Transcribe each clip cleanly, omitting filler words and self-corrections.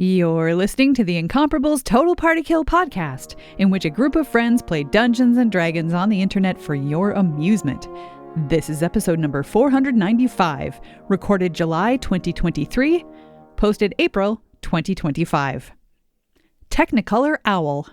You're listening to the Incomparables Total Party Kill podcast, in which a group of friends play Dungeons and Dragons on the internet for your amusement. This is episode number 495, recorded July 2023, posted April 2025. Technicolor Owl.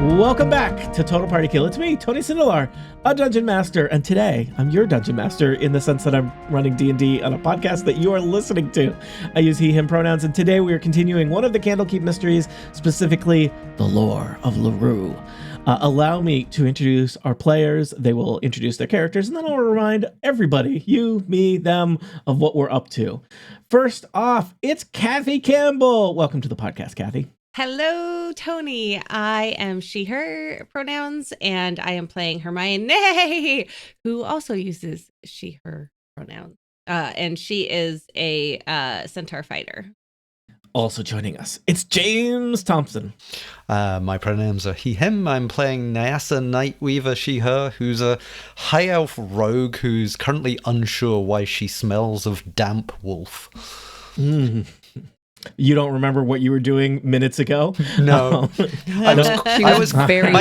Welcome back to Total Party Kill. It's me, Tony Sindelar, a Dungeon Master, and today I'm your Dungeon Master in the sense that I'm running D&D on a podcast that you are listening to. I use he, him pronouns, and today we are continuing one of the Candlekeep mysteries, specifically the lore of LaRue. Allow me to introduce our players. They will introduce their characters, and then I'll remind everybody, you, me, them, of what we're up to. First off, it's Kathy Campbell. Welcome to the podcast, Kathy. Hello, Tony. I am she, her pronouns, and I am playing Hermioneigh, who also uses she, her pronouns. And she is a centaur fighter. Also joining us, it's James Thompson. My pronouns are he, him. I'm playing Naiasa Nightweaver, she, her, who's a high elf rogue who's currently unsure why she smells of damp wolf. You don't remember what you were doing minutes ago? No. My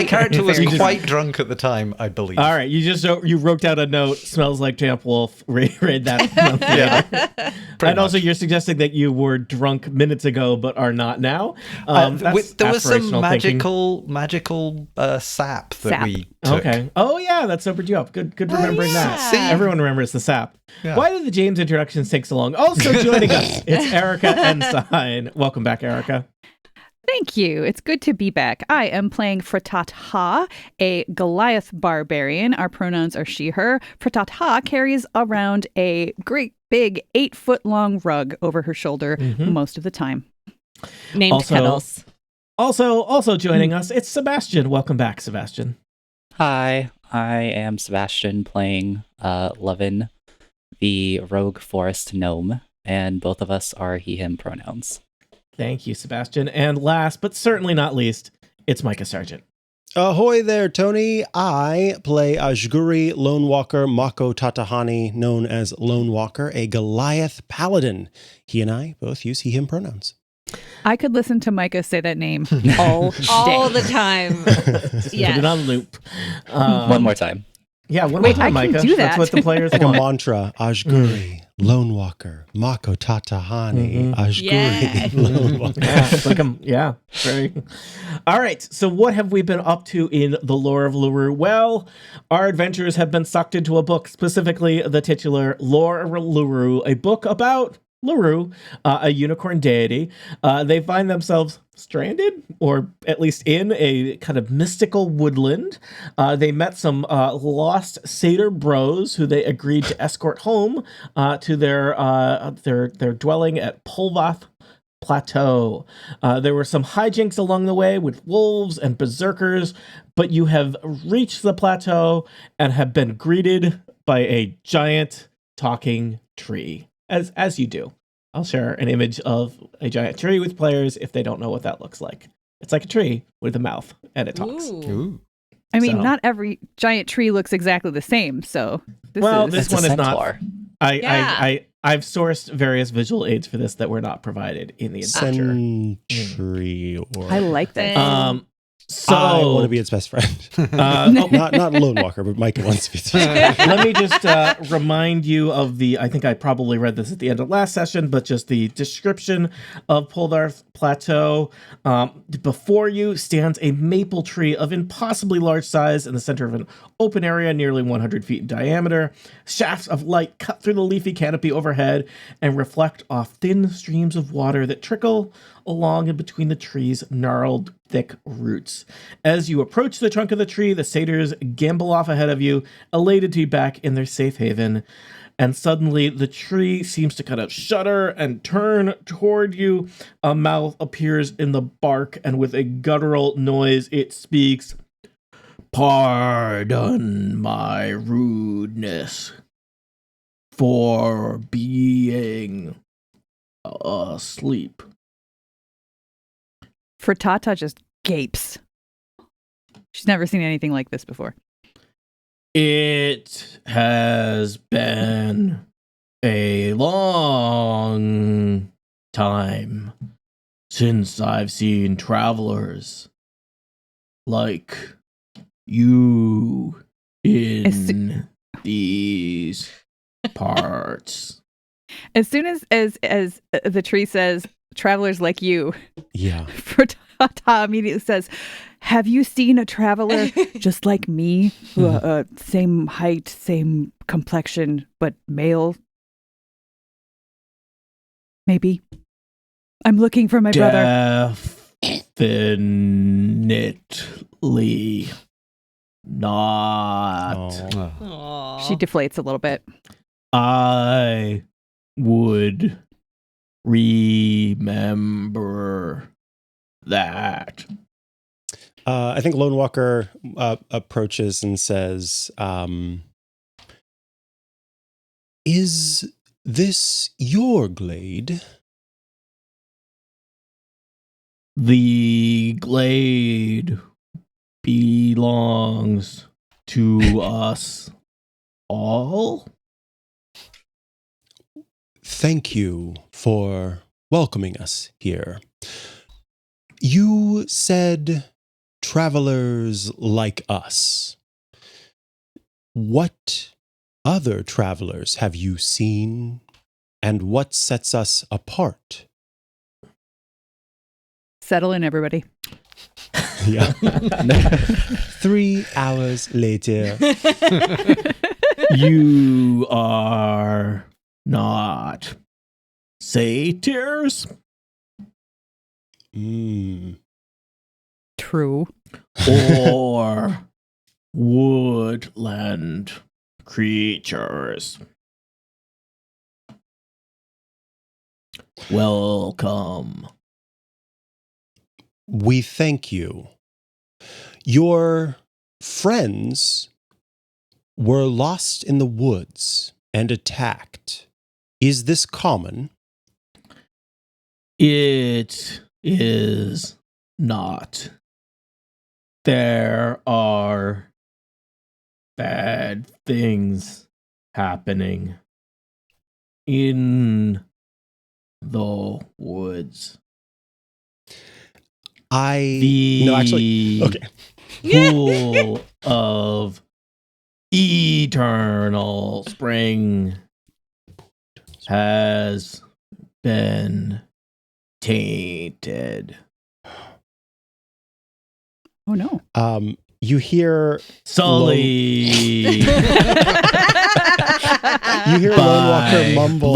character was quite drunk at the time, I believe. All right, you wrote out a note, smells like damp wolf, read that. Yeah. And also you're suggesting that you were drunk minutes ago but are not now. There was some magical sap that we took. Okay. Oh yeah, that sobered you up. Good remembering that. See? Everyone remembers the sap. Yeah. Why did the James introductions take so long? Also joining us, it's Erica Ensign. Welcome back, Erica. Thank you. It's good to be back. I am playing Frittat'ha, a Goliath barbarian. Our pronouns are she, her. Frittat'ha carries around a great big 8-foot-long rug over her shoulder most of the time. Named Kettles. Also joining us, it's Sebastian. Welcome back, Sebastian. Hi, I am Sebastian playing Lovyn, the rogue forest gnome, and both of us are he, him pronouns. Thank you, Sebastian. And last, but certainly not least, it's Micah Sargent. Ahoy there, Tony. I play Ajguri Lonewalker Mako Tatahani, known as Lonewalker, a Goliath paladin. He and I both use he, him pronouns. I could listen to Micah say that name all day. All the time. Put it on loop. One more time. Yeah, one more time, Micah. Do that. That's what the players Like want. a mantra. Ajguri Lonewalker Mako Tatahani. Ajguri Lonewalker. Yeah, very. All right, so what have we been up to in the lore of LaRue? Well, our adventurers have been sucked into a book, specifically the titular Lore of LaRue, a book about LaRue, a unicorn deity. They find themselves stranded, or at least in a kind of mystical woodland. They met some lost satyr bros who they agreed to escort home to their dwelling at Polvath Plateau. There were some hijinks along the way with wolves and berserkers, but you have reached the plateau and have been greeted by a giant talking tree. As you do. I'll share an image of a giant tree with players if they don't know what that looks like. It's like a tree with a mouth, and it talks. Ooh. I mean, not every giant tree looks exactly the same, so this one is not. centaur. I've sourced various visual aids for this that were not provided in the adventure. Sentry or... I like that. So I want to be its best friend. Not Lonewalker, but Micah wants to be its best friend. Let me just remind you of I think I probably read this at the end of last session, but just the description of Polvarth Plateau. Before you stands a maple tree of impossibly large size in the center of an open area nearly 100 feet in diameter. Shafts of light cut through the leafy canopy overhead and reflect off thin streams of water that trickle along and between the tree's gnarled, thick roots. As you approach the trunk of the tree, the satyrs gambol off ahead of you, elated to be back in their safe haven. And suddenly the tree seems to kind of shudder and turn toward you. A mouth appears in the bark, and with a guttural noise, it speaks, "Pardon my rudeness for being asleep." Frittat'ha just gapes. She's never seen anything like this before. It has been a long time since I've seen travelers like you in these parts. As soon as the tree says, travelers like you, Yeah. Frittat'ha immediately says, have you seen a traveler just like me? Who, same height, same complexion, but male? Maybe. I'm looking for my brother. Definitely not. Oh. Aw. She deflates a little bit. I would remember that. I think Lonewalker approaches and says, is this your glade? The glade belongs to us all. Thank you for welcoming us here. You said travelers like us. What other travelers have you seen, and what sets us apart? Settle in, everybody. Yeah. 3 hours later. You are not satyrs True. or woodland creatures. Welcome. We thank you. Your friends were lost in the woods and attacked. Is this common? It is not. There are bad things happening in the woods. Okay. Pool of eternal spring has been tainted. Oh, no. You hear Sully. You hear Lonewalker mumble.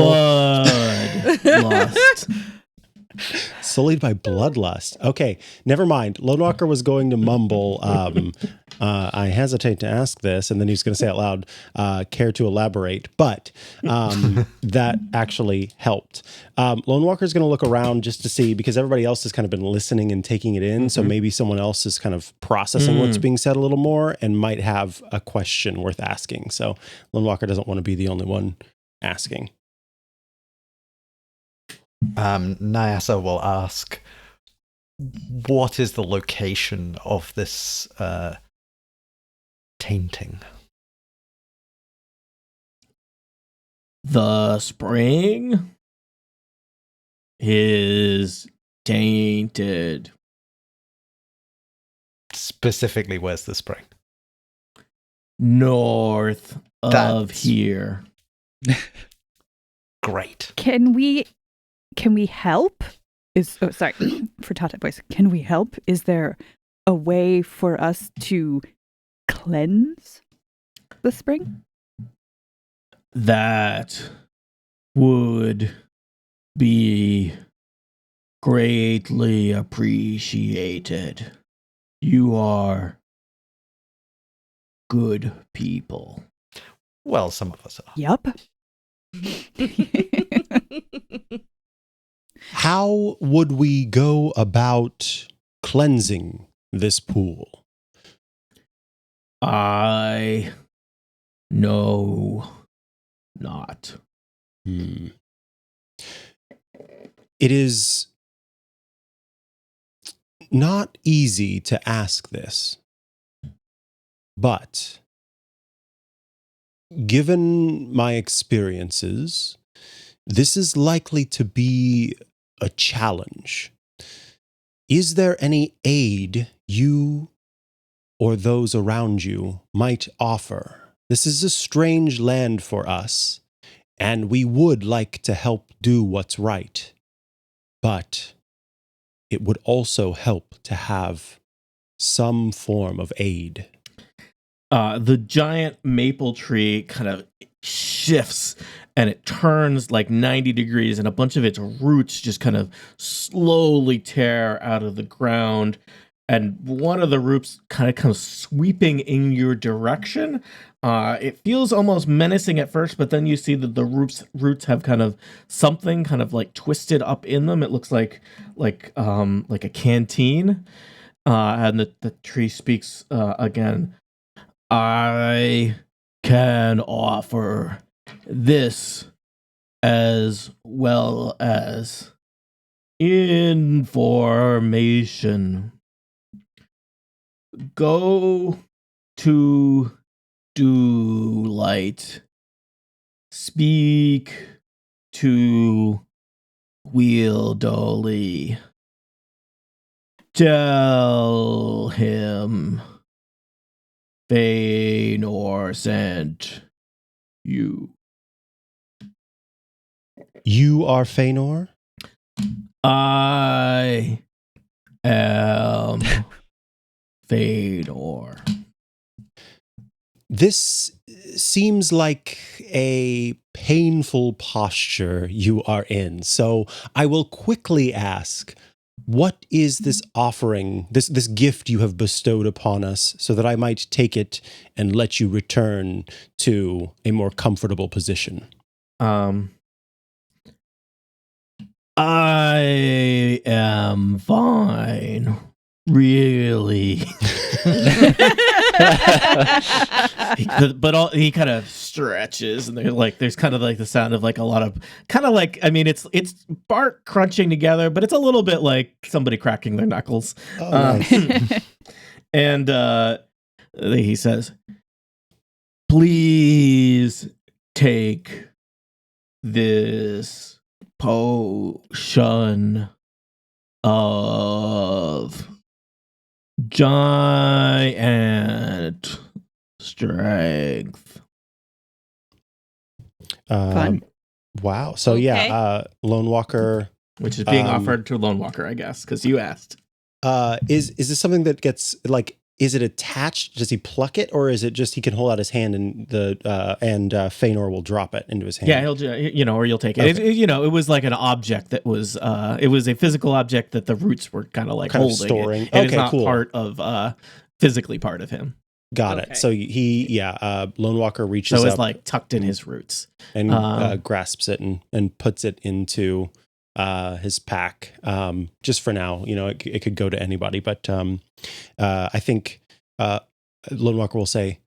Bloodlust. Sullied by bloodlust. Okay, never mind. Lonewalker was going to mumble, I hesitate to ask this, and then he's going to say out loud, care to elaborate, but that actually helped. Lonewalker's going to look around just to see, because everybody else has kind of been listening and taking it in, so maybe someone else is kind of processing what's being said a little more and might have a question worth asking. So Lonewalker doesn't want to be the only one asking. Naiasa will ask, what is the location of this tainting? The spring is tainted. Specifically, where's the spring? North of here. Great. Can we help? Sorry, Frittat'ha voice. Can we help? Is there a way for us to cleanse the spring? That would be greatly appreciated. You are good people. Well, some of us are. Yup. How would we go about cleansing this pool? I know not. It is not easy to ask this, but given my experiences, this is likely to be a challenge. Is there any aid you or those around you might offer? This is a strange land for us, and we would like to help do what's right. But it would also help to have some form of aid. The giant maple tree kind of shifts and it turns like 90 degrees, and a bunch of its roots just kind of slowly tear out of the ground. And one of the roots kind of comes sweeping in your direction. It feels almost menacing at first, but then you see that the roots have kind of something kind of like twisted up in them. It looks like a canteen. And the tree speaks again. I can offer this as well as information. Go to Dewlight. Speak to Wheeldolly. Tell him Feanor sent you. You are Feanor? I am Feanor. This seems like a painful posture you are in, so I will quickly ask, what is this offering, this gift you have bestowed upon us, so that I might take it and let you return to a more comfortable position? I am fine. Really. But he kind of stretches, and there's kind of like the sound of like a lot of kind of like, I mean, it's bark crunching together, but it's a little bit like somebody cracking their knuckles. Oh, nice. And he says, please take this potion of giant strength. Fun. Wow. So Okay. yeah, Lonewalker, Which is being offered to Lonewalker, I guess, because you asked. is this something that gets like? Is it attached? Does he pluck it, or is it just he can hold out his hand and Feanor will drop it into his hand? Yeah, he'll or you'll take it. Okay. It was like an object that was it was a physical object that the roots were kind of like Kind of holding. storing. It is Okay, not cool. part of physically part of him. Got Okay. it. So Lonewalker reaches So it's up like tucked in his roots. and grasps it and puts it into his pack. Just for now, it could go to anybody, but I think Lonewalker will say,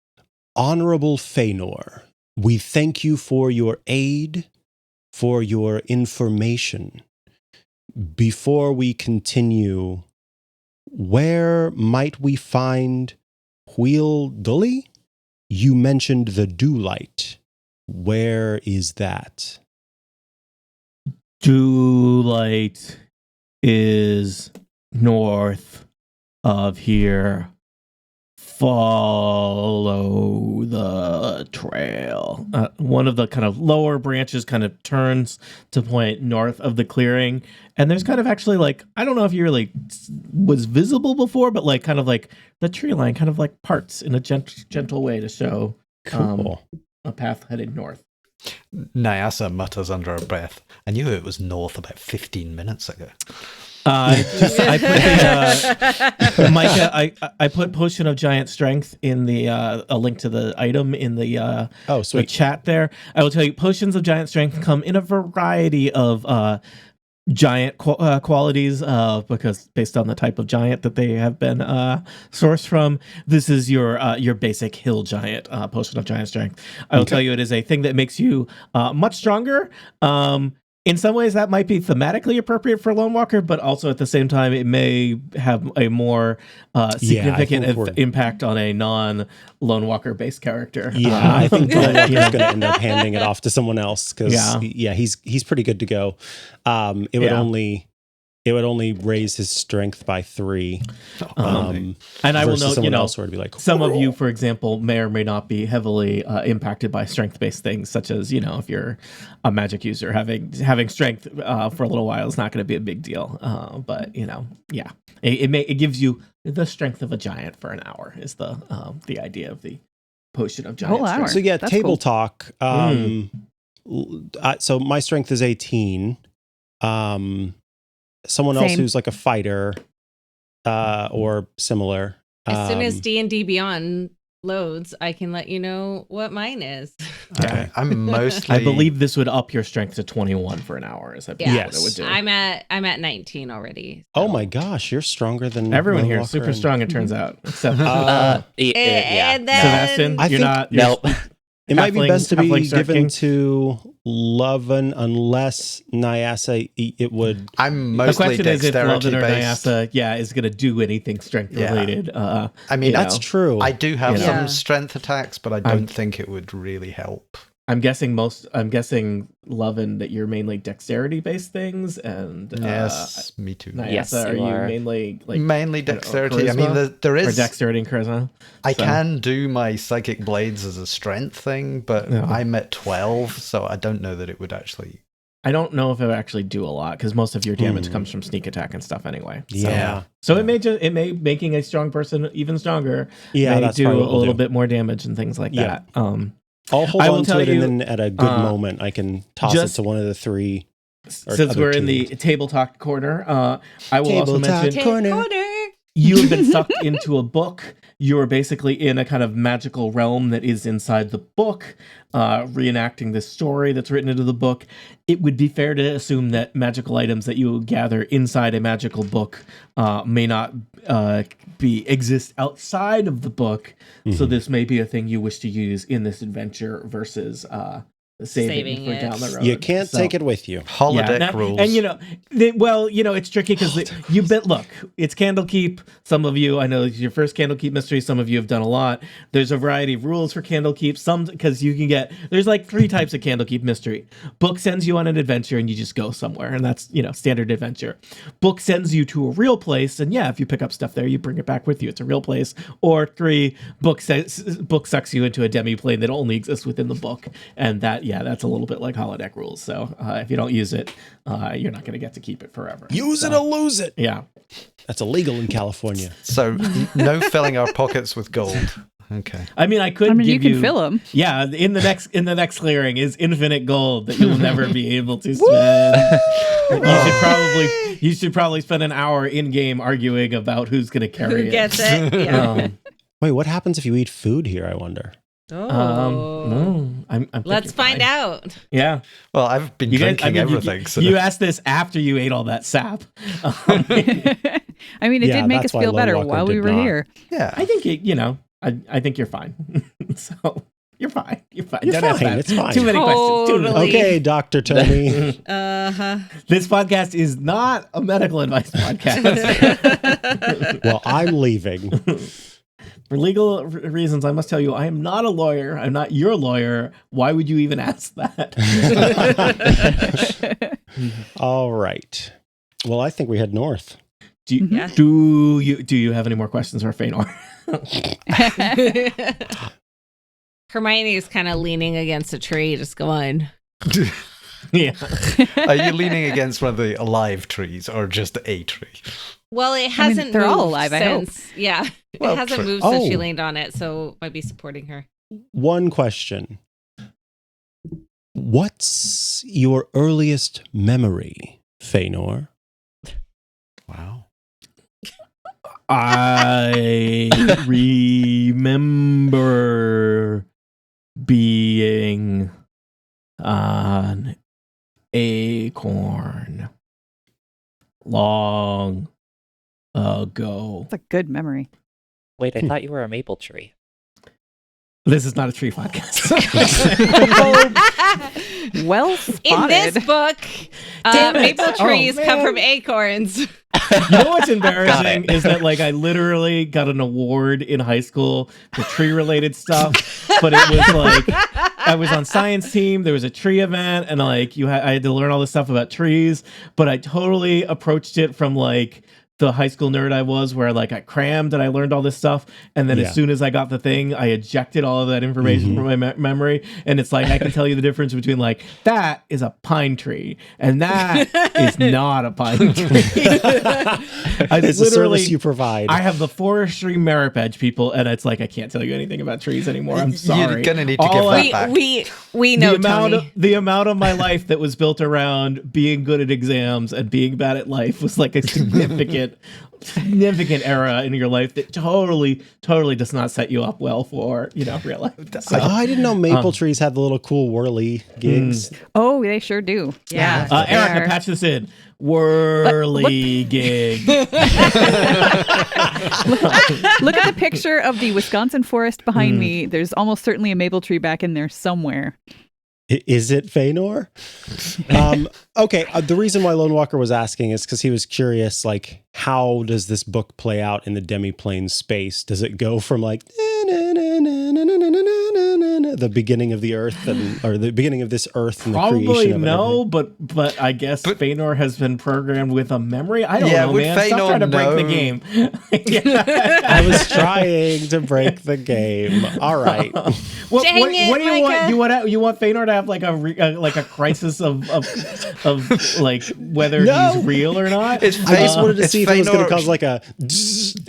Honorable Feanor, we thank you for your aid, for your information. Before we continue, where might we find Wheeldolly? You mentioned the Dewlight. Where is that? Dewlight is north of here. Follow the trail. One of the kind of lower branches kind of turns to point north of the clearing. And there's kind of actually like, I don't know if you really was visible before, but like kind of like the tree line kind of like parts in a gentle way to show Cool. a path headed north. Naiasa mutters under her breath, I knew it was north about 15 minutes ago. I put potion of giant strength in the a link to the item in the Oh, the sweet. chat there. I will tell you, potions of giant strength come in a variety of giant qualities because based on the type of giant that they have been sourced from. This is your basic hill giant potion of giant strength. I will tell you, it is a thing that makes you much stronger. in some ways that might be thematically appropriate for Lonewalker, but also at the same time it may have a more significant impact on a non-Lonewalker based character. Yeah, I think Lonewalker's going to end up handing it off to someone else because he's pretty good to go. It would only raise his strength by 3. And I will note, else were to be like, some of you, for example, may or may not be heavily impacted by strength-based things, such as, if you're a magic user, having strength for a little while is not going to be a big deal. But it gives you the strength of a giant for an hour is the idea of the potion of giant strength. So That's table cool. talk. So my strength is 18. Someone else Same. who's like a fighter or similar. As soon as D&D Beyond loads, I can let you know what mine is. Okay. I'm mostly. I believe this would up your strength to 21 for an hour. Is that what it would do? I'm at 19 already. So. Oh my gosh, you're stronger than everyone here. Lonewalker Super strong, it turns out. Except And then Sebastian, I think- Nope. It might be best to be halfling given king. to Lovyn unless Naiasa it would. I'm the mostly question is if dexterity Lovyn or based. Naiasa, is going to do anything strength related. I mean, That's true. I do have Yeah. some strength attacks, but I don't think it would really help. I'm guessing Lovyn that you're mainly dexterity based things, and Yes, me too. Naiasa, Yes, are you you are. mainly Mainly I don't know, dexterity. I mean, charisma? there or is. dexterity and charisma? I So- can do my psychic blades as a strength thing, but Yeah. I'm at 12, so I don't know that it would actually. I don't know if it would actually do a lot because most of your damage comes from sneak attack and stuff anyway. So, Yeah. So it may making a strong person even stronger. Yeah, may that's do probably a what we'll little do. bit more damage and things like Yeah. that. I'll hold I will on to tell it, you, and then at a good moment, I can toss it to one of the 3. Or Since other we're in the 2. table talk corner, I will also Table talk mention corner. you have been sucked into a book. You are basically in a kind of magical realm that is inside the book, reenacting this story that's written into the book. It would be fair to assume that magical items that you gather inside a magical book may not exist outside of the book. So this may be a thing you wish to use in this adventure versus saving for it. down the road. You can't take it with you. Holodeck rules. And it's tricky because look, it's Candlekeep. Some of you, I know it's your first Candlekeep mystery. Some of you have done a lot. There's a variety of rules for Candlekeep. Some because you can there's like 3 types of Candlekeep mystery. Book sends you on an adventure and you just go somewhere, and that's standard adventure. Book sends you to a real place, and if you pick up stuff there, you bring it back with you. It's a real place. Or 3, book sucks you into a demi-plane that only exists within the book, and that's a little bit like holodeck rules. So if you don't use it, you're not going to get to keep it forever. Use it or lose it. Yeah. That's illegal in California. So no filling our pockets with gold. Okay. I mean, I could. you give can fill them. Yeah, in the next clearing is infinite gold that you'll never be able to spend. You should probably spend an hour in game arguing about who's going to carry Who it. gets it? Yeah. Wait, what happens if you eat food here, I wonder? No, I'm Let's find out. Yeah. Well, I've been drinking everything. So you asked this after you ate all that sap. I mean, it Yeah, did make that's us why feel better Lonewalker while we did were not. here. yeah. I think I think you're fine. So you're fine. You're fine. You're Don't ask fine. that. It's fine. Too many questions. Too many. Totally. Okay, Dr. Tony. This podcast is not a medical advice podcast. Well, I'm leaving. For legal reasons, I must tell you, I am not a lawyer. I'm not your lawyer. Why would you even ask that? All right. Well, I think we head north. Do you have any more questions for Feanor? Hermione is kind of leaning against a tree, just going. Yeah. Are you leaning against one of the alive trees or just a tree? Well, it hasn't. they're all moved alive, I hope. since. Yeah, Well, it hasn't true. moved since she Oh. leaned on it, so might be supporting her. One question. What's your earliest memory, Feanor? Wow. I remember being an acorn long ago. That's a good memory. Wait, I thought you were a maple tree. This is not a tree podcast. Well spotted. In this book, Damn it. maple trees Oh, come man. from acorns. You know what's embarrassing is that like I literally got an award in high school for tree related stuff, but it was like I was on science team. There was a tree event, and like I had to learn all this stuff about trees. But I totally approached it from like the high school nerd I was, where like I crammed and I learned all this stuff, and then as soon as I got the thing, I ejected all of that information from my memory. And it's like I can tell you the difference between like that is a pine tree and that is not a pine tree. It's a service you provide. I have the forestry merit badge, people, and it's like I can't tell you anything about trees anymore. I'm sorry. You're gonna need to give that back. We know, Tony. The amount of my life that was built around being good at exams and being bad at life was like a significant era in your life that totally does not set you up well for real life. So, I didn't know maple trees had the little cool whirly gigs. Oh, they sure do. Yeah. Erica, patch this in. Whirly gig. Look at the picture of the Wisconsin forest behind me. There's almost certainly a maple tree back in there somewhere. Is it Feanor? Okay, the reason why Lonewalker was asking is because he was curious, like, how does this book play out in the demiplane space? Does it go from like the beginning of the earth or the beginning of this earth and the creation Probably of no, but I guess Feanor has been programmed with a memory. I don't know, man. Stop trying to break the game. I was trying to break the game. All right. What do you want? You want Feanor to have like a crisis of like whether he's real or not? I just wanted to see if it was going to cause like a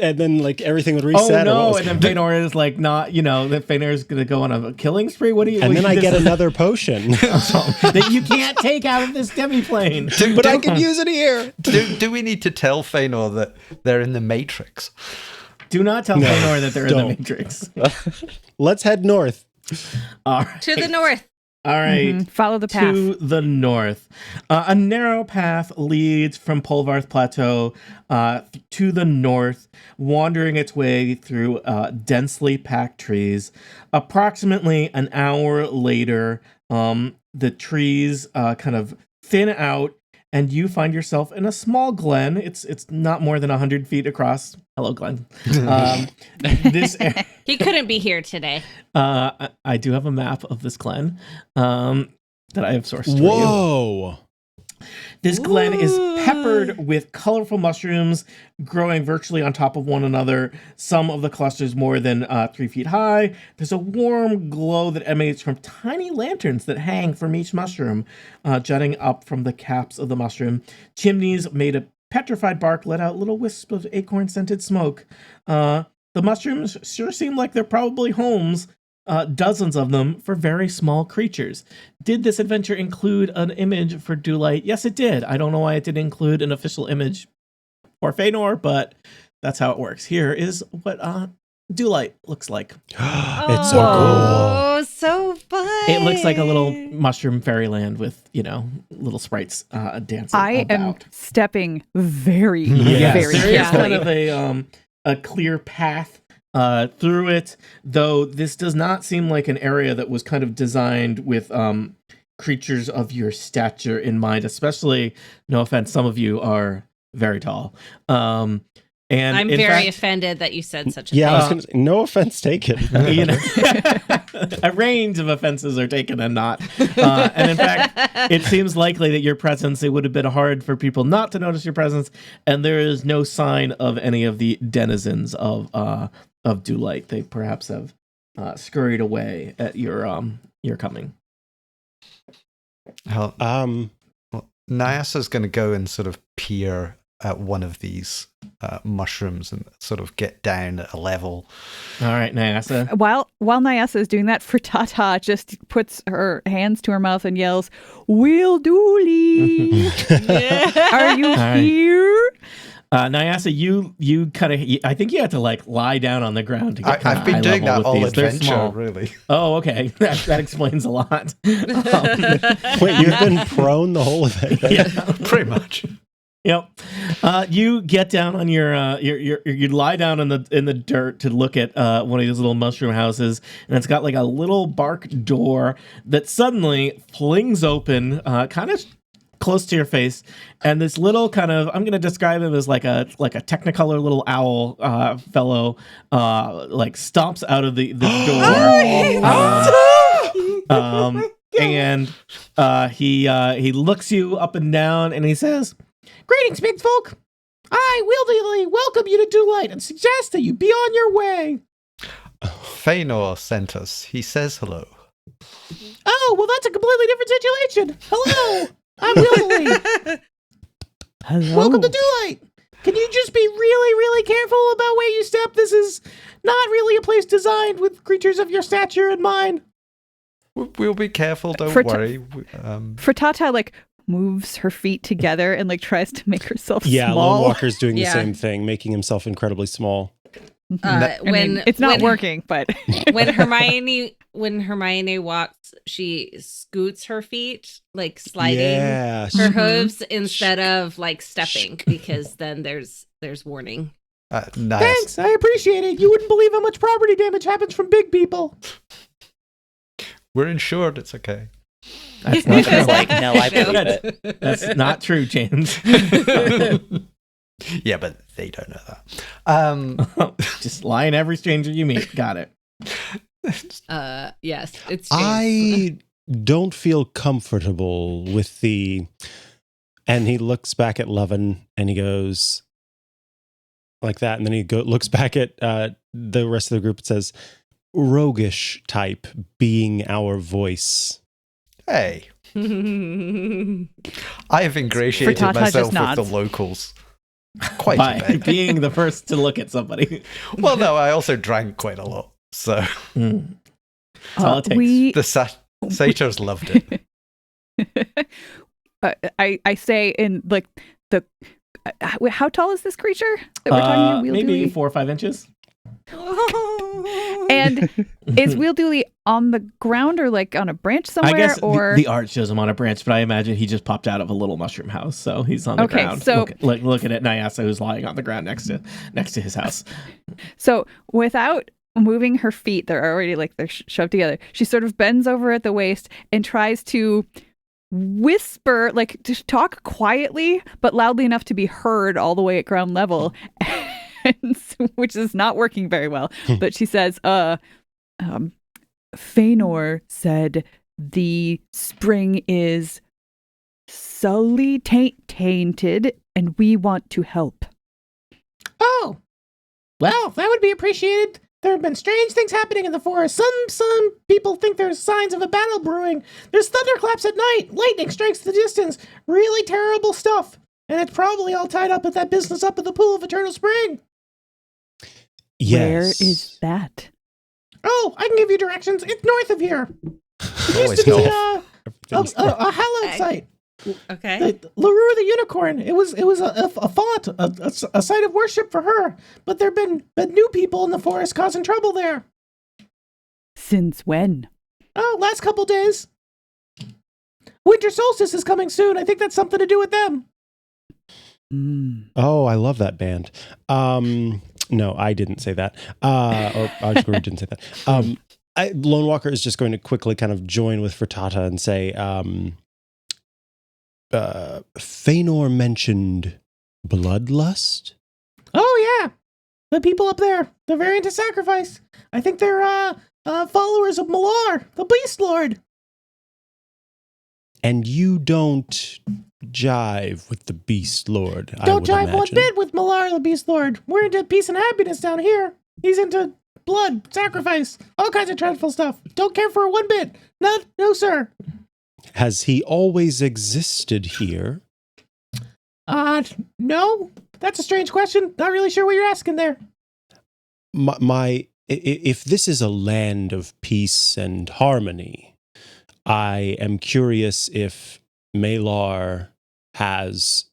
and then like everything would reset. Oh no! And then Feanor is like not, that Feanor is going to go on a killing spree. What do you? And then I get another potion that you can't take out of this demiplane. But I can use it here. Do we need to tell Feanor that they're in the Matrix? Do not tell Feanor that they're in the Matrix. Let's head north. All right. To the north. All right. Follow the path. To the north. A narrow path leads from Polvarth Plateau to the north, wandering its way through densely packed trees. Approximately an hour later, the trees kind of thin out, and you find yourself in a small glen. It's not more than 100 feet across. Hello, Glenn. He couldn't be here today. I do have a map of this glen that I have sourced for you. Whoa. This glen is peppered with colorful mushrooms growing virtually on top of one another, some of the clusters more than 3 feet high. There's a warm glow that emanates from tiny lanterns that hang from each mushroom, jutting up from the caps of the mushroom. Chimneys made of petrified bark let out little wisps of acorn-scented smoke. The mushrooms sure seem like they're probably homes, dozens of them, for very small creatures. Did this adventure include an image for Dewlight? Yes, it did. I don't know why it didn't include an official image for Feanor, but that's how it works. Here is what Dewlight looks like. It's so cool. Oh, so fun. It looks like a little mushroom fairyland with, little sprites dancing I about. am stepping very, Yes, very there is kind carefully. of a clear path through it, though this does not seem like an area that was kind of designed with creatures of your stature in mind, especially, no offense, some of you are very tall. And I'm in very fact, offended that you said such a Yeah, thing. I was gonna say, no offense taken. a range of offenses are taken and not. And in fact, it seems likely that your presence, it would have been hard for people not to notice your presence, and there is no sign of any of the denizens of Dewlight. They perhaps have scurried away at your coming. Naiasa's going to go and sort of peer at one of these mushrooms and sort of get down at a level. All right, Naiasa. While Naiasa is doing that, Frittat'ha just puts her hands to her mouth and yells, "Will Dooley, are you here?" Naiasa, you kind of, I think you have to like lie down on the ground to get I've been doing that all They're adventure, small. really. Oh, okay. That explains a lot. Wait, you've been prone the whole event? Yeah. Pretty much. Yep. You get down on you lie down in the dirt to look at one of these little mushroom houses, and it's got like a little bark door that suddenly flings open, kind of close to your face, and this little kind of, I'm going to describe him as like a Technicolor little owl fellow, like stomps out of the door. And he looks you up and down, and he says, "Greetings, big folk. I wildly welcome you to Dewlight and suggest that you be on your way." Fëanor sent us. He says hello. Oh, well, that's a completely different situation. Hello, I'm Wildly. Hello. Welcome to Dewlight. Can you just be really, really careful about where you step? This is not really a place designed with creatures of your stature in mind. We'll be careful, don't worry. Frittat'ha, like, moves her feet together and, like, tries to make herself Yeah, small. Lonewalker's doing the same thing, making himself incredibly small. It's not working, but when Hermione walks, she scoots her feet, like sliding her hooves instead of like stepping, because then there's warning. Nice. Thanks, I appreciate it. You wouldn't believe how much property damage happens from big people. We're insured. It's okay. That's not true. Like, no, I believe it. That's not true, James. Yeah, but they don't know that. Just lie in every stranger you meet. Got it. Yes, it's James. I don't feel comfortable with the... And he looks back at Lovyn and he goes like that. And then he looks back at the rest of the group and says, roguish type being our voice. Hey. I have ingratiated Frittat'ha myself just nods. with the locals. Quite By a bit. being the first to look at somebody. Well, no, I also drank quite a lot. So That's all it takes. the satyrs loved it. I say in like the how tall is this creature that we're talking about? Maybe 4 or 5 inches. And is Wheeldooley on the ground or like on a branch somewhere? I guess or the art shows him on a branch, but I imagine he just popped out of a little mushroom house, so he's on the ground. So looking at Naiasa, who's lying on the ground next to his house. So without moving her feet, they're already like they're shoved together. She sort of bends over at the waist and tries to whisper, like to talk quietly but loudly enough to be heard all the way at ground level. Which is not working very well. But she says, Fëanor said the spring is sully tainted and we want to help. Oh, well, that would be appreciated. There have been strange things happening in the forest. Some people think there's signs of a battle brewing. There's thunderclaps at night. Lightning strikes the distance. Really terrible stuff. And it's probably all tied up with that business up at the Pool of Eternal Spring. Yes. Where is that? Oh, I can give you directions. It's north of here. It used to be a hallowed site. Okay. LaRue the Unicorn. It was a font, a site of worship for her. But there've been new people in the forest causing trouble there. Since when? Oh, last couple days. Winter solstice is coming soon. I think that's something to do with them. Oh, I love that band. No, I didn't say that. Or Ajguru didn't say that. Lonewalker is just going to quickly kind of join with Frittat'ha and say, Fëanor mentioned bloodlust? Oh, yeah. The people up there, they're very into sacrifice. I think they're followers of Malar, the Beast Lord. And you don't jive with the Beast Lord, Don't jive one bit with Malar, the Beast Lord. We're into peace and happiness down here. He's into blood, sacrifice, all kinds of dreadful stuff. Don't care for it one bit. No, sir. Has he always existed here? No. That's a strange question. Not really sure what you're asking there. If this is a land of peace and harmony, I am curious if Malar has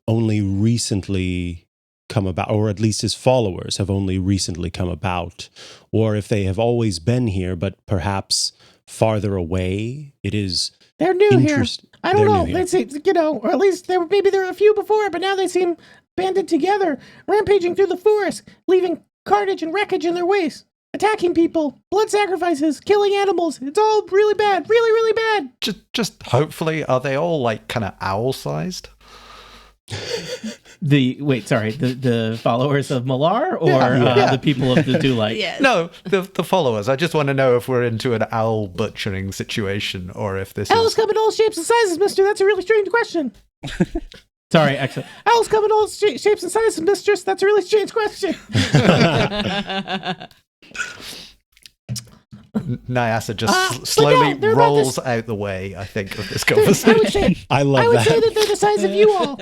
only recently come about, or at least his followers have only recently come about, or if they have always been here, but perhaps farther away. It is They're new here. I don't They're know. new, yeah. They seem, or at least maybe there were a few before, but now they seem banded together, rampaging through the forest, leaving carnage and wreckage in their waste, attacking people, blood sacrifices, killing animals. It's all really bad, really, really bad. Just hopefully, are they all like kind of owl-sized? The followers of Malar or the people of the Dewlight? Yes. No, the followers. I just want to know if we're into an owl butchering situation or if this Owls is... come in all shapes and sizes, mister. That's a really strange question. Sorry, actually. Owls come in all shapes and sizes, mistress. That's a really strange question. Naiasa just but slowly no, they're about rolls out the way, I think, of this I conversation. would say, I love I would that. say that they're the size of you all.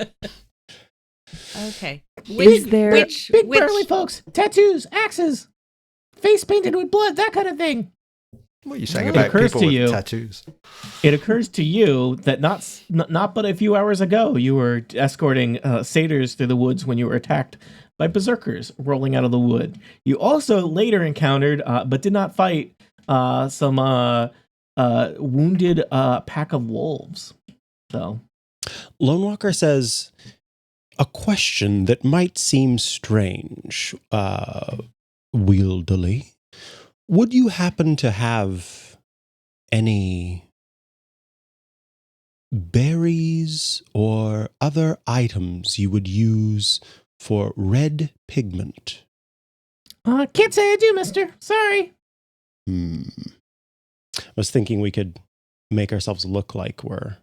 Okay. Is there- Big burly folks, tattoos, axes, face painted with blood, that kind of thing. What are you saying It about occurs people to with you- tattoos? It occurs to you that not but a few hours ago, you were escorting satyrs through the woods when you were attacked by berserkers rolling out of the wood. You also later encountered, but did not fight, some wounded pack of wolves. So, Lonewalker says, a question that might seem strange, wieldily. Would you happen to have any berries or other items you would use for red pigment? can't say I do, mister. Sorry. I was thinking we could make ourselves look like we're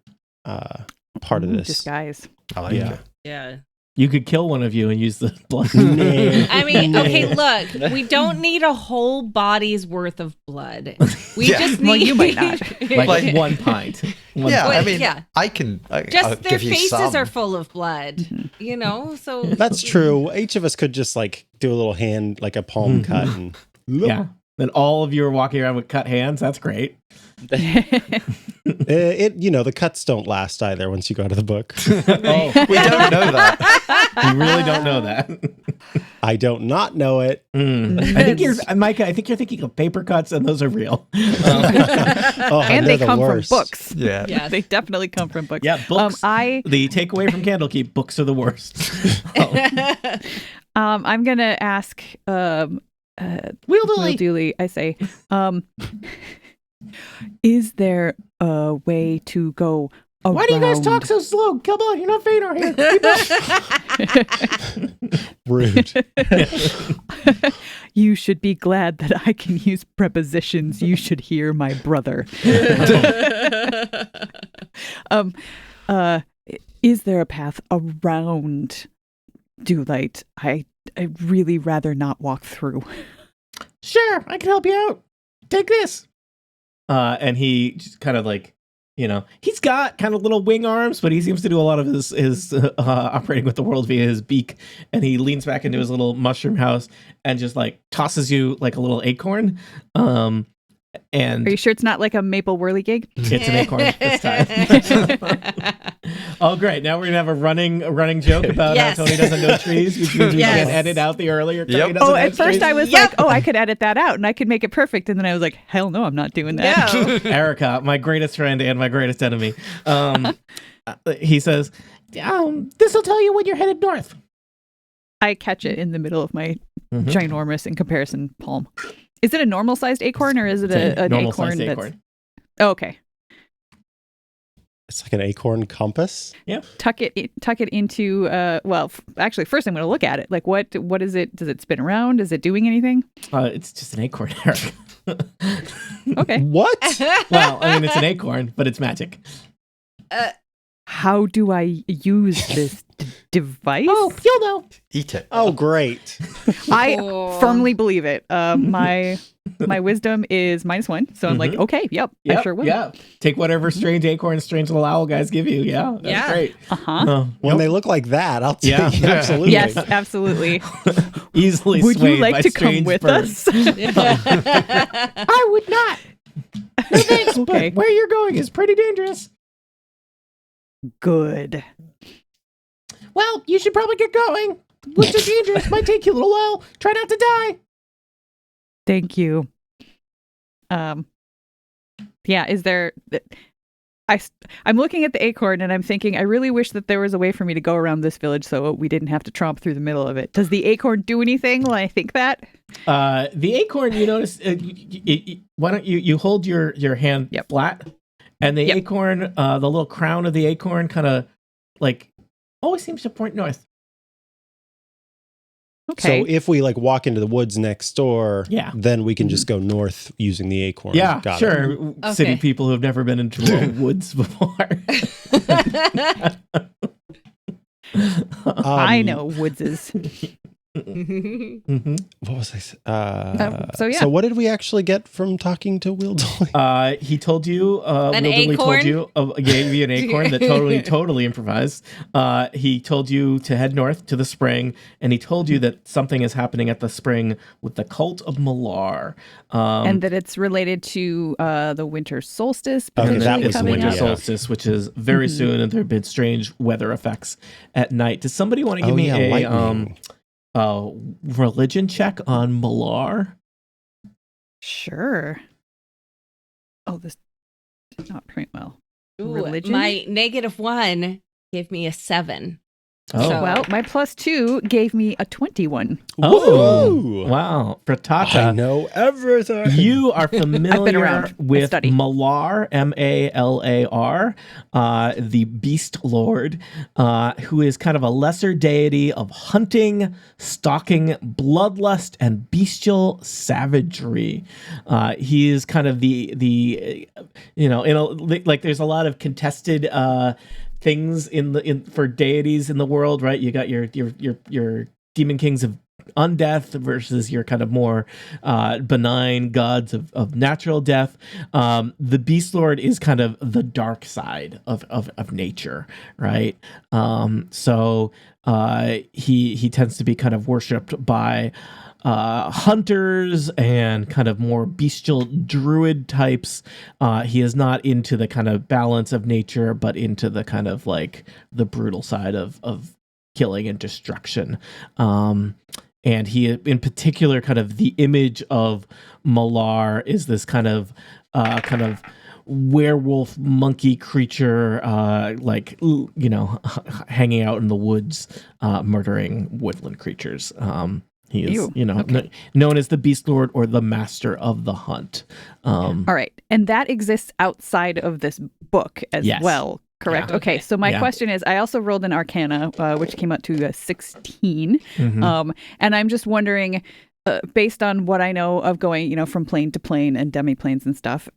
part of this. Disguise. I like Yeah. it. Yeah. You could kill one of you and use the blood. I mean, okay, look, we don't need a whole body's worth of blood. We Yeah. just need. Well, you might not. like one pint. One Yeah, pint. I mean, yeah. I can. I'll Just their give you faces some. are full of blood, you know? So. That's true. Each of us could just like do a little hand, like a palm cut, and Yeah. Then all of you are walking around with cut hands. That's great. the cuts don't last either once you go out of the book. Oh, We don't know that. you really don't know that. I don't not know it. I think you're, Micah. I think you're thinking of paper cuts, and those are real. Oh, And they're they the come worst. from books. Yeah. Yes. They definitely come from books. Yeah, books. The takeaway from Candlekeep: books are the worst. I'm gonna ask Wieldily. Dooley, I say, is there a way to go around? Why do you guys talk so slow? Come on, you're not Fëanor here. Rude. You should be glad that I can use prepositions. You should hear my brother. Is there a path around Dewlight? I'd really rather not walk through. Sure, I can help you out. Take this. And he just kind of like, he's got kind of little wing arms, but he seems to do a lot of his operating with the world via his beak. And he leans back into his little mushroom house and just like tosses you like a little acorn. And Are you sure it's not like a maple whirligig? it's an acorn this time. Oh, great. Now we're going to have a running joke about Yes. how Tony doesn't know trees, which means we Yes. can't edit out the earlier. Tony Yep. doesn't Oh, know at first trees. I was Yep. like, I could edit that out and I could make it perfect. And then I was like, hell no, I'm not doing that. No. Erica, my greatest friend and my greatest enemy. He says, this will tell you when you're headed north. I catch it in the middle of my Mhm. ginormous, in comparison, palm. Is it a normal sized acorn or is it It's an normal acorn sized that's... acorn. Oh, okay. It's like an acorn compass. Tuck it into, actually, first I'm going to look at it. Like, what is it? Does it spin around? Is it doing anything? It's just an acorn, Erica. Okay. What? Well, I mean, it's an acorn, but it's magic. How do I use this device? Oh, you'll know. Eat it. Oh, great. I Oh. firmly believe it. My wisdom is -1, so I'm like, okay, yep, I sure will. Yeah. Take whatever strange acorn, strange little owl guys give you. Yeah. That's Yeah. great. Uh-huh. When they look like that, I'll take Yeah. it. Absolutely. Yes, absolutely. Easily Would you swayed by like to come strange with birds. us? I would not. No thanks, Okay. but where you're going is pretty dangerous. Good. Well, you should probably get going. Looks so dangerous. Might take you a little while. Try not to die. Thank you. Yeah, is there I'm looking at the acorn and I'm thinking, I really wish that there was a way for me to go around this village so we didn't have to tromp through the middle of it. Does the acorn do anything when I think that? The acorn, you notice, why don't you hold your hand flat, and the acorn, the little crown of the acorn kind of like always seems to point north. Okay. So if we like walk into the woods next door, Yeah. then we can just go north using the acorn. Yeah, Got sure. Okay. City people who have never been into the woods before. I know woodses. What was I? So yeah. So what did we actually get from talking to Wildly? He told you, An Wildly told acorn? you, gave you an acorn that totally improvised. He told you to head north to the spring, and he told you that something is happening at the spring with the cult of Malar. And that it's related to the winter solstice. Okay, that It's was the the winter one, yeah. solstice, which is very soon, and there have been strange weather effects at night. Does somebody want to give me lightning. a religion check on Malar? Sure. Oh, this did not print well. Ooh, Religion? my -1 gave me a 7. Oh. So- Well, my +2 gave me a 21. Oh, Woo! wow. I Frittat'ha. know everything. You are familiar around. I with studied. Malar, Malar, the Beast Lord, who is kind of a lesser deity of hunting, stalking, bloodlust, and bestial savagery. He is kind of the like there's a lot of contested things for deities in the world, right? You got your demon kings of undeath versus your kind of more benign gods of natural death. The Beast Lord is kind of the dark side of nature, right? So he tends to be kind of worshipped by hunters and kind of more bestial druid types. He is not into the kind of balance of nature, but into the kind of like the brutal side of killing and destruction. And he, in particular, kind of the image of Malar is this kind of werewolf monkey creature, hanging out in the woods, murdering woodland creatures. He is, Ew. known as the Beast Lord or the Master of the Hunt. All right. And that exists outside of this book as Yes. well, correct? Yeah. Okay. So my Yeah. question is, I also rolled an Arcana, which came out to 16. Mhm. And I'm just wondering, based on what I know of going, from plane to plane and demi-planes and stuff,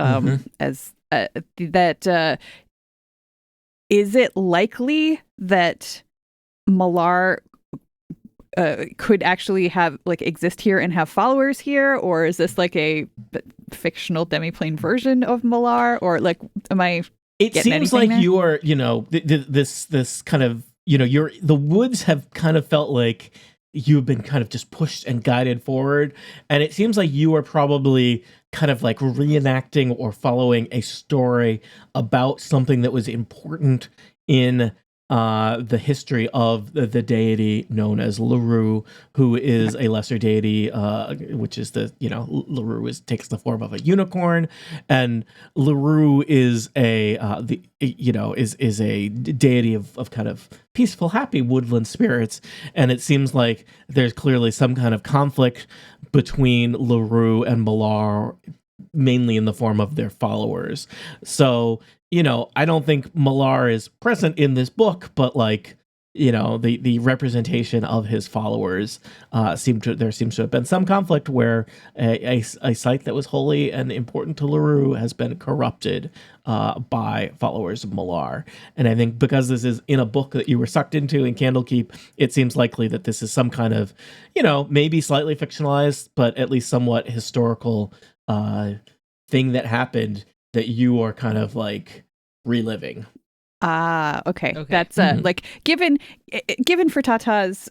as is it likely that Malar could actually exist here and have followers here, or is this like a fictional demi-plane version of Malar, or like am I It getting seems anything like there? you're, this kind of, the woods have kind of felt like you've been kind of just pushed and guided forward. And it seems like you are probably kind of like reenacting or following a story about something that was important in the history of the deity known as Larue, who is a lesser deity, which is Larue takes the form of a unicorn, and Larue is a deity of kind of peaceful, happy woodland spirits, and it seems like there's clearly some kind of conflict between Larue and Malar, mainly in the form of their followers. So, I don't think Malar is present in this book, but the representation of his followers there seems to have been some conflict where a site that was holy and important to Larue has been corrupted by followers of Malar. And I think because this is in a book that you were sucked into in Candlekeep, it seems likely that this is some kind of, maybe slightly fictionalized, but at least somewhat historical thing that happened that you are kind of like reliving. Okay. Okay. That's given Frittat'ha's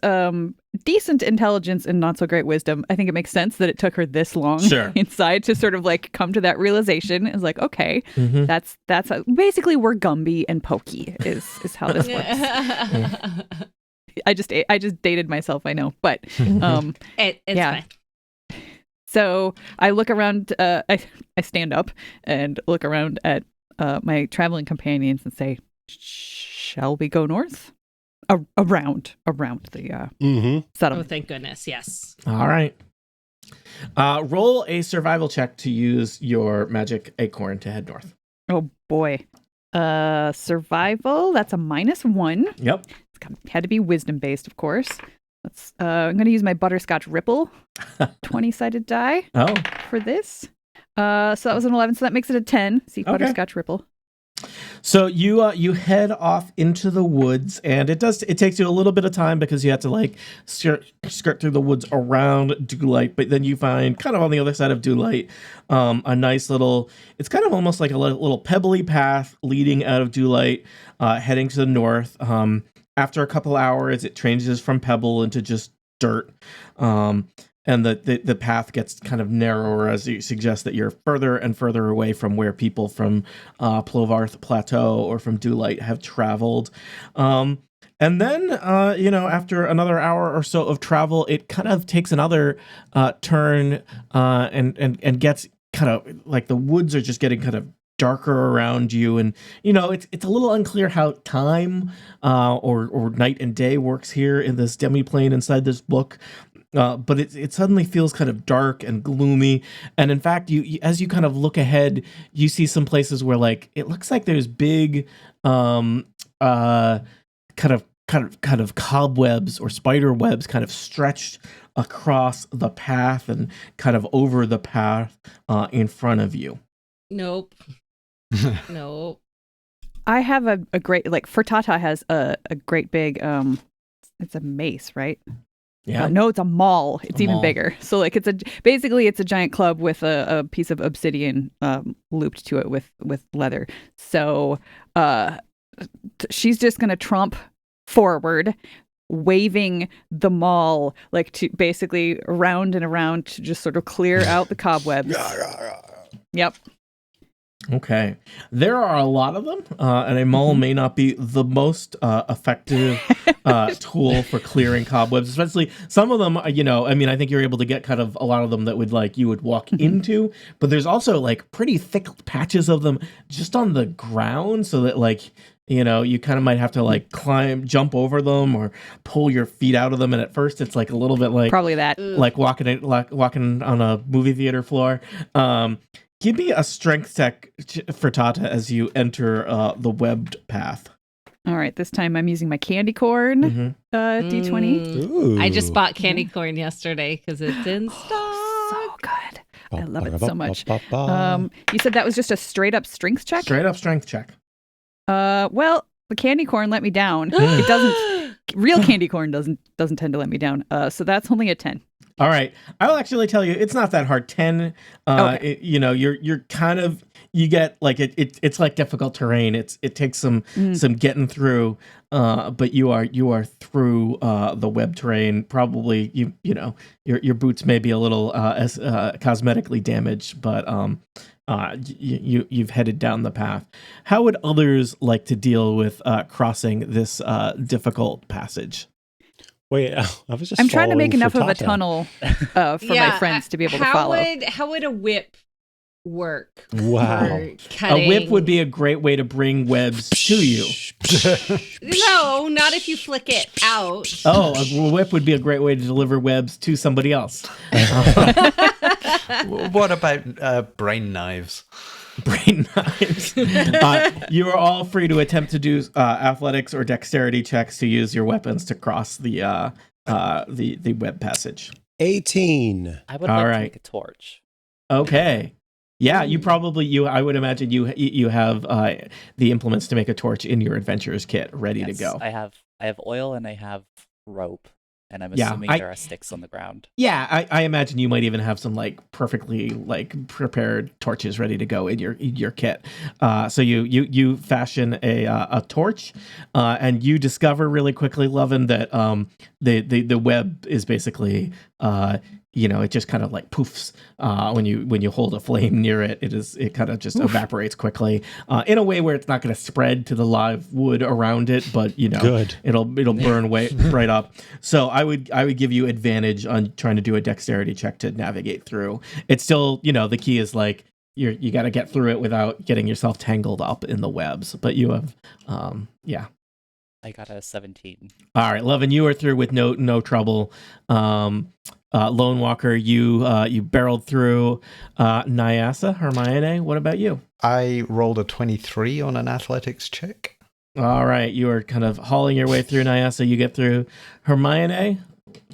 decent intelligence and not so great wisdom, I think it makes sense that it took her this long Sure. inside to sort of like come to that realization. It's like, okay, Mhm. that's basically we're Gumby and Pokey is how this works. I just dated myself, I know, but It's Yeah. fine. so I look around. I stand up and look around at my traveling companions and say, "Shall we go north? Around the Oh, settlement." thank goodness. Yes. All right. Roll a survival check to use your magic acorn to head north. Oh boy. Survival. That's a -1. Yep. Had to be wisdom based, of course. I'm going to use my butterscotch ripple 20-sided die Oh. for this. So that was an 11, so that makes it a 10. See, Okay. butterscotch ripple. So you head off into the woods, and it takes you a little bit of time because you have to like skirt through the woods around Dewlight, but then you find kind of on the other side of Dewlight a nice little, it's kind of almost like a little pebbly path leading out of Dewlight, heading to the north. After a couple hours, it changes from pebble into just dirt. And the path gets kind of narrower as you suggest that you're further and further away from where people from Plovarth Plateau or from Dewlight have traveled. And then, after another hour or so of travel, it kind of takes another turn and gets kind of like the woods are just getting kind of darker around you. And, it's a little unclear how time or night and day works here in this demiplane inside this book. But it suddenly feels kind of dark and gloomy, and in fact, you as you kind of look ahead, you see some places where like it looks like there's big, kind of cobwebs or spider webs kind of stretched across the path and kind of over the path in front of you. Nope. Nope. I have a great, like, Frittat'ha has a great big, it's a mace, right? Yeah. No, it's a maul. It's even maul. bigger. So like it's a giant club with a piece of obsidian looped to it with leather. So she's just gonna tromp forward, waving the maul like to basically around and around to just sort of clear out the cobwebs. Yep. Okay. There are a lot of them, and a maul may not be the most effective tool for clearing cobwebs, especially some of them, I think you're able to get kind of a lot of them that you would walk into, but there's also like pretty thick patches of them just on the ground so that like, you kind of might have to like jump over them or pull your feet out of them. And at first it's like a little bit like probably that, like walking on a movie theater floor. Give me a strength check for Tata as you enter the webbed path. All right, this time I'm using my candy corn D20. Ooh. I just bought candy corn yesterday because it's in stock. So good. I love it so much. You said that was just a straight up strength check? Straight up strength check. Well, the candy corn let me down. It doesn't. Real candy corn doesn't tend to let me down. So that's only a 10. All right. I'll actually tell you, it's not that hard. 10, Okay. you're kind of, you get like, it's like difficult terrain. It takes some getting through, but you are through the web terrain. Probably, your boots may be a little cosmetically damaged, but you've headed down the path. How would others like to deal with crossing this difficult passage? Wait, I was just. I'm trying to make enough of a Frittata. tunnel for my friends to be able to follow. How would a whip work? Wow. for cutting? A whip would be a great way to bring webs to you. No, not if you flick it out. Oh, a whip would be a great way to deliver webs to somebody else. What about brain knives? Brain knives. You are all free to attempt to do athletics or dexterity checks to use your weapons to cross the web passage. 18. I would All like right. to make a torch. Okay. Yeah, I would imagine you have the implements to make a torch in your adventurer's kit ready to Yes, go. I have oil and I have rope, and I'm Yeah, assuming there are sticks on the ground. Yeah, I imagine you might even have some like perfectly like prepared torches ready to go in your kit. So you fashion a torch, and you discover really quickly, Lovyn, that the web is basically it just kind of like poofs when you hold a flame near it. It kind of just evaporates quickly in a way where it's not going to spread to the live wood around it, but Good. it'll burn right up. So I would give you advantage on trying to do a dexterity check to navigate through. It's still the key is like you got to get through it without getting yourself tangled up in the webs. But you have, yeah. I got a 17. All right, Lovyn, you are through with no trouble. Lonewalker, you barreled through. Naiasa, Hermioneigh, what about you? I rolled a 23 on an athletics check. All right, you are kind of hauling your way through. Naiasa, you get through. Hermioneigh?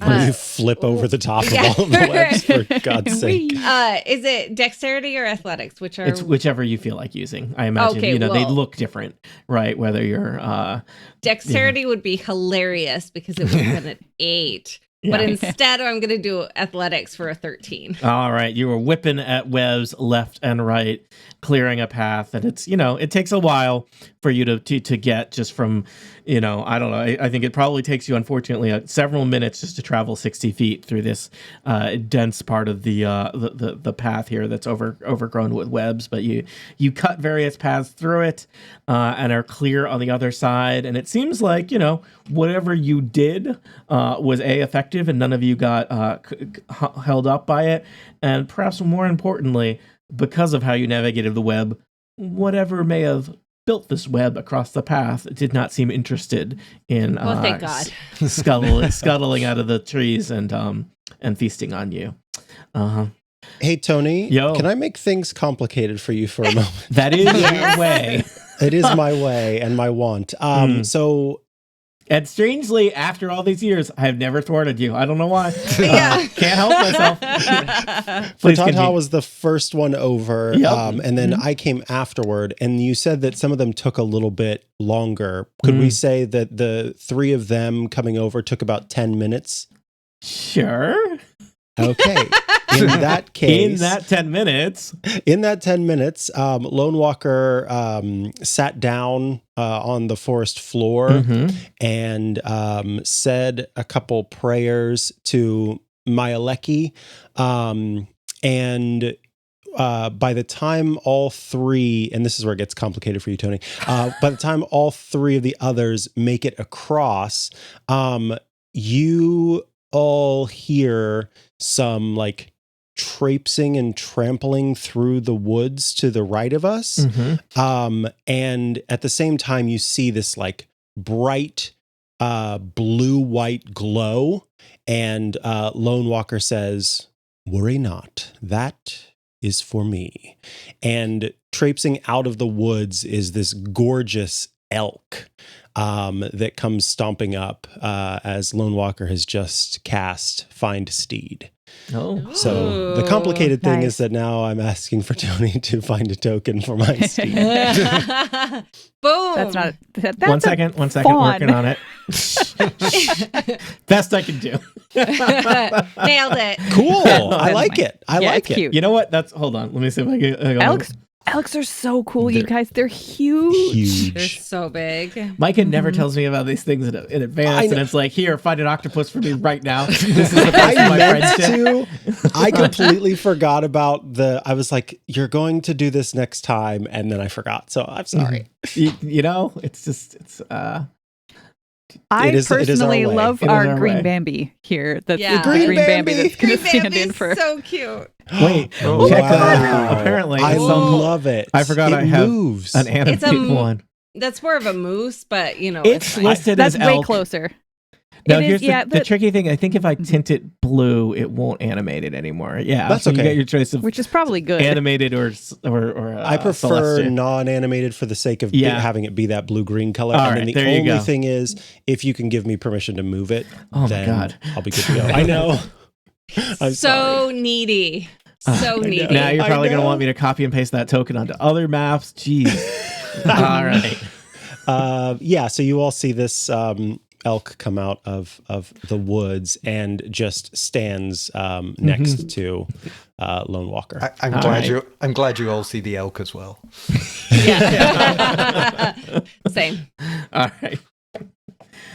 You flip over the top of all of the webs, for God's sake. Is it dexterity or athletics? It's whichever you feel like using. I imagine, Okay, they well, look different, right? Whether you're... dexterity would be hilarious because it would have been an 8. But instead, I'm going to do athletics for a 13. All right. You were whipping at webs left and right, clearing a path. And it's, it takes a while for you to get just from, I don't know. I think it probably takes you, unfortunately, several minutes just to travel 60 feet through this dense part of the path here that's overgrown with webs. But you cut various paths through it and are clear on the other side. And it seems like, whatever you did was effective, and none of you got held up by it. And perhaps more importantly, because of how you navigated the web, whatever may have built this web across the path did not seem interested in thank God. scuttling out of the trees and feasting on you. Hey, Tony, Yo. Can I make things complicated for you for a moment? That is your way. It is my way and my want. So... And strangely, after all these years, I have never thwarted you. I don't know why. Yeah. Can't help myself. Frittat'ha was the first one over, Yep. and then I came afterward, and you said that some of them took a little bit longer. Could we say that the 3 of them coming over took about 10 minutes? Sure. Okay. In that case... In that 10 minutes, Lonewalker sat down on the forest floor and said a couple prayers to Maialeki, and by the time all 3, and this is where it gets complicated for you, Tony, by the time all 3 of the others make it across, you all hear some like traipsing and trampling through the woods to the right of us. And at the same time, you see this like bright blue-white glow. And Lonewalker says, "Worry not, that is for me." And traipsing out of the woods is this gorgeous elk that comes stomping up as Lonewalker has just cast Find Steed. Oh. So the complicated thing Nice. is that now I'm asking for Tony to find a token for my steed. Boom. That's not. That's One second, fawn. working on it. Best I can do. Nailed it. Cool. I That's like fine. it. I Yeah, like it's it. cute. You know what? Hold on. Let me see if I can. Elks are so cool, you guys. They're huge. They're Huge. so big. Micah never tells me about these things in advance, I and know. it's like, here, find an octopus for me right now. This is the best I my meant friendship. to. I completely forgot about I was like, you're going to do this next time, and then I forgot. So I'm sorry. It's I It is our personally way. love It is our our green way. Bambi here. That's Yeah. the Green green Bambi Bambi. that's going to stand in Baby's for. so cute. Wait, Oh, check wow. that. Apparently, I it's love it. I forgot it I have moves. an animated one. That's more of a moose, but It's fine. listed That's as way elk. closer. No, It is, here's the tricky thing. I think if I tint it blue, it won't animate it anymore. Yeah, That's so you okay. get your choice of Which is probably good. animated or I prefer celestial. non-animated for the sake of Yeah. having it be that blue-green color. All and right, then the there you only go. thing is, if you can give me permission to move it, Oh my then God. I'll be good to go. I know. I'm So needy. So needy. Now you're I probably going to know. want me to copy and paste that token onto other maps. Jeez. All right. Yeah, so you all see this elk come out of the woods and just stands next to Lonewalker. I'm glad you all see the elk as well. Yeah. Same. All right.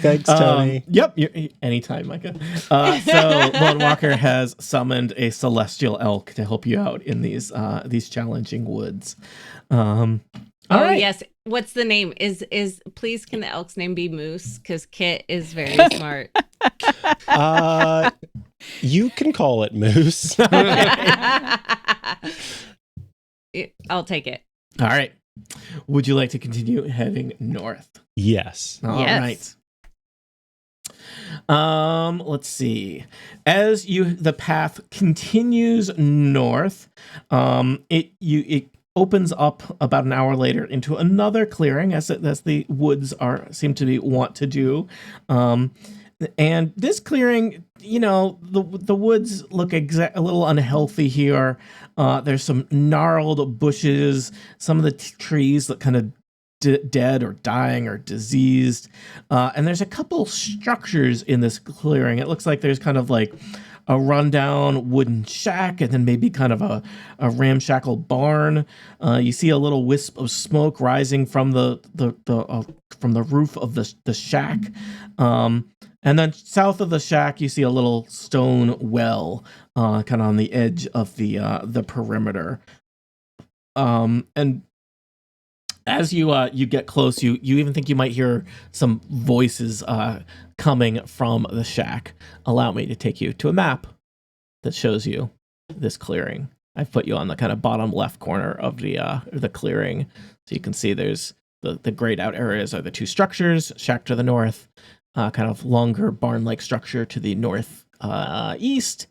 Thanks, Tony. Yep. Anytime, Micah. So Lonewalker has summoned a celestial elk to help you out in these challenging woods. All right. Yes. What's the name? Is please can the elk's name be Moose? Because Kit is very smart. You can call it Moose. I'll take it. All right. Would you like to continue heading north? Yes. All Yes. right. Let's see. As the path continues north, it opens up about an hour later into another clearing, as the woods seem to be want to do. And this clearing, the woods look a little unhealthy here. There's some gnarled bushes. Some of the trees look kind of dead or dying or diseased. And there's a couple structures in this clearing. It looks like there's kind of like a rundown wooden shack and then maybe kind of a ramshackle barn. You see a little wisp of smoke rising from the roof of the shack. And then south of the shack, you see a little stone well, kind of on the edge of the perimeter. And as you get close, you even think you might hear some voices coming from the shack. Allow me to take you to a map that shows you this clearing. I've put you on the kind of bottom left corner of the clearing, so you can see there's the grayed out areas are the two structures. Shack to the north. Kind of longer barn-like structure to the north east,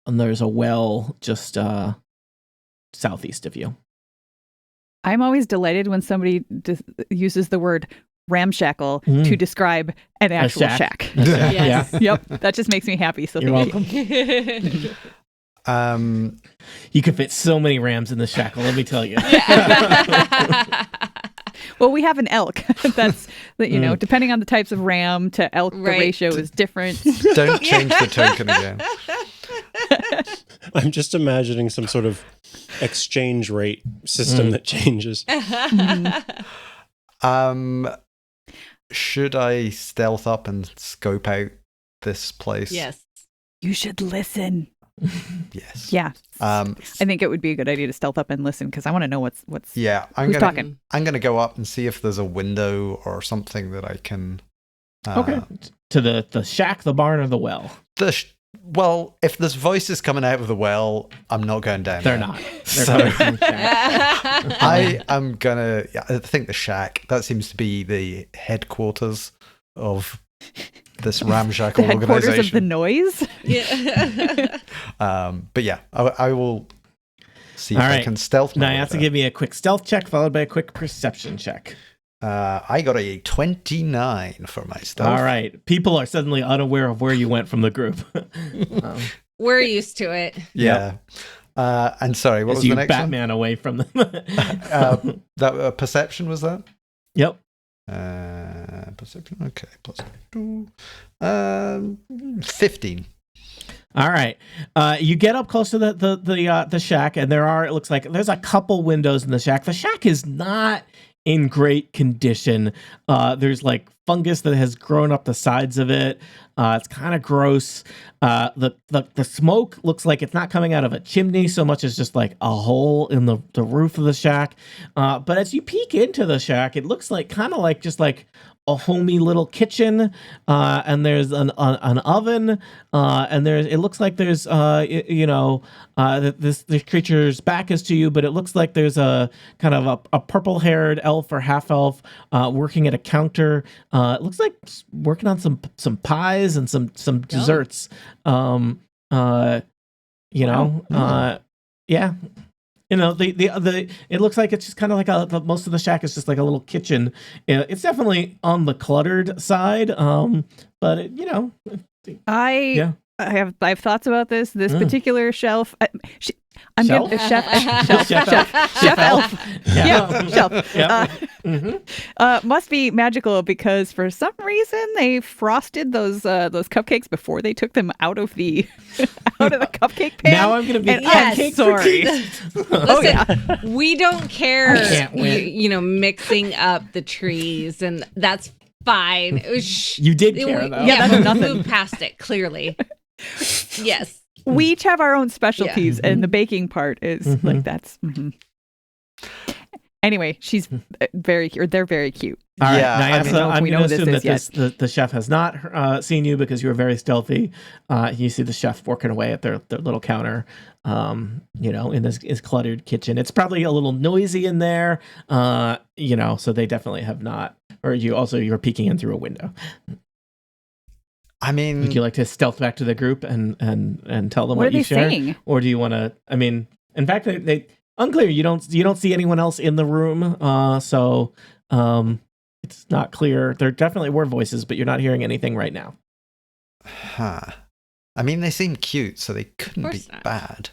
and there's a well just southeast of you. I'm always delighted when somebody uses the word ramshackle to describe an actual shack. Yes. Yeah. Yep, that just makes me happy. So You're thank you. welcome. You could fit so many rams in the shackle, let me tell you. Well, we have an elk. That's depending on the types of ram to elk, the ratio is different. Don't change the token again. I'm just imagining some sort of exchange rate system that changes. Should I stealth up and scope out this place? Yes. You should listen. Yes. Yeah. I think it would be a good idea to stealth up and listen because I want to know what's. Yeah, who's talking. I'm gonna go up and see if there's a window or something that I can. Okay. To the shack, the barn, or the well. Well, if there's voices coming out of the well, I'm not going down. They're there. not. So I am gonna. Yeah, I think the shack. That seems to be the headquarters of this ramshackle the headquarters organization. of the noise. Yeah. But yeah, I will see if I can stealth. Naiasa, give me a quick stealth check followed by a quick perception check. I got a 29 for my stealth. All right. People are suddenly unaware of where you went from the group. We're used to it. Yeah. And sorry, what was you the next Batman away from them. that perception was that? Yep. Perception. Okay. Plus 2. 15. All right. You get up close to the shack, and it looks like there's a couple windows in the shack. The shack is not in great condition. There's like fungus that has grown up the sides of it. It's kind of gross. The smoke looks like it's not coming out of a chimney so much as just like a hole in the roof of the shack. But as you peek into the shack, it looks like kind of like just like a homey little kitchen, and there's an oven, and it looks like there's this creature's back is to you, but it looks like there's a kind of a purple-haired elf or half elf working at a counter. It looks like working on some pies and some desserts. Yeah. It looks like it's just kind of like most of the shack is just like a little kitchen. It's definitely on the cluttered side, but I have thoughts about this. This particular shelf. I'm Shelf? getting a chef elf. Yeah. Shelf. Must be magical because for some reason they frosted those cupcakes before they took them out of the cupcake pan. Now I'm gonna be pancake sorry. Listen, we don't care. I can't win. Mixing up the trees, and that's fine. You did care though. Yeah, that's nothing. Move past it. Clearly, yes. we each have our own specialties, and the baking part is like that's. Anyway, she's very cute. They're very cute. All right, Yeah, I Naiasa, mean, I'm we going know to this assume is that the chef has not seen you because you were very stealthy. You see the chef working away at their little counter, in this cluttered kitchen. It's probably a little noisy in there, so they definitely have not. Or you're peeking in through a window. I mean, Would you like to stealth back to the group and tell them What what are you they share? saying? Or do you want to, in fact, they unclear. You don't see anyone else in the room. So it's not clear. There definitely were voices, but you're not hearing anything right now. huh. I mean, they seem cute, so they couldn't be course not. bad.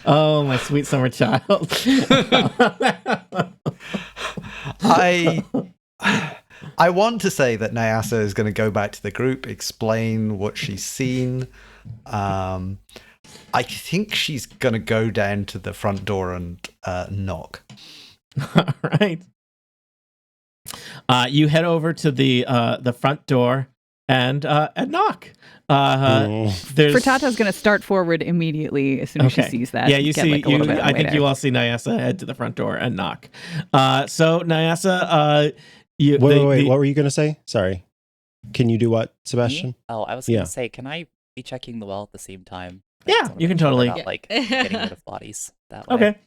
Oh, my sweet summer child. I want to say that Naiasa is going to go back to the group, explain what she's seen. I think she's going to go down to the front door and knock. All right. You head over to the front door and knock. Frittat'ha's going to start forward immediately as soon as she sees that. Yeah, you get, see. like, a little bit I think away you there. all see Naiasa head to the front door and knock. So Naiasa, Wait, what were you going to say? Sorry. Can you do what, Sebastian? Me? Oh, I was going to say, can I be checking the well at the same time? Yeah, you can totally. Not, like, getting rid of bodies that way. Okay.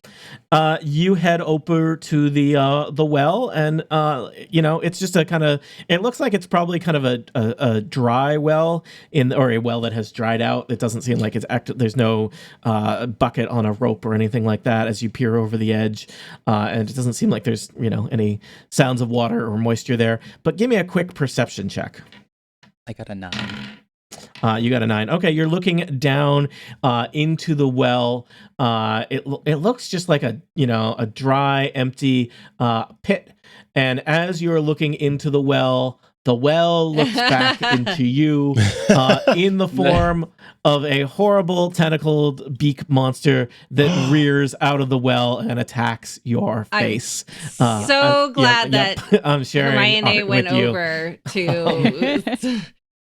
You head over to the well, and it's just a kind of. It looks like it's probably kind of a dry well or a well that has dried out. It doesn't seem like it's active. There's no bucket on a rope or anything like that as you peer over the edge, and it doesn't seem like there's any sounds of water or moisture there. But give me a quick perception check. I got a 9. You got a 9. Okay, you're looking down into the well. It looks just like a dry, empty pit. And as you're looking into the well looks back into you in the form of a horrible tentacled beak monster that rears out of the well and attacks your face. So glad that I'm sharing Hermione art went with you. over to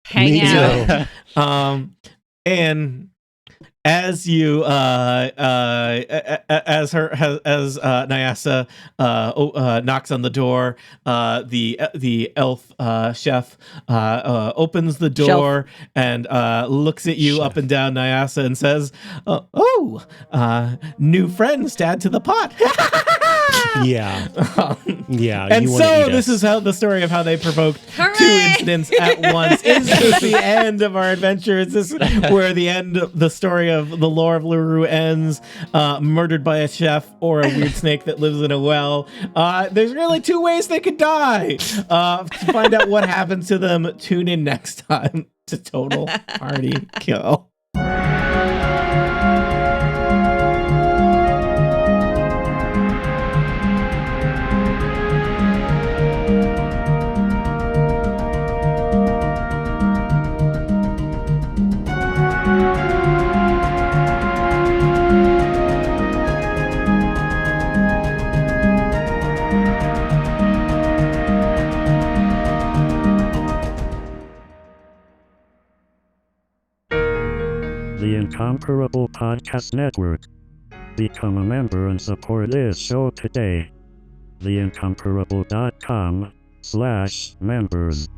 hang out. And as you Naiasa knocks on the door, the elf chef opens the door and looks at you up and down, Naiasa, and says, new friends to add to the pot. Yeah. Yeah. And you wanna so eat this us. is how the story of how they provoked Hooray! 2 incidents at once. Is this the end of our adventure? Is this where the story of the lore of Luru ends? Murdered by a chef or a weird snake that lives in a well? There's really 2 ways they could die. To find out what happens to them, tune in next time to Total Party Kill. The Incomparable Podcast Network. Become a member and support this show today. theincomparable.com/members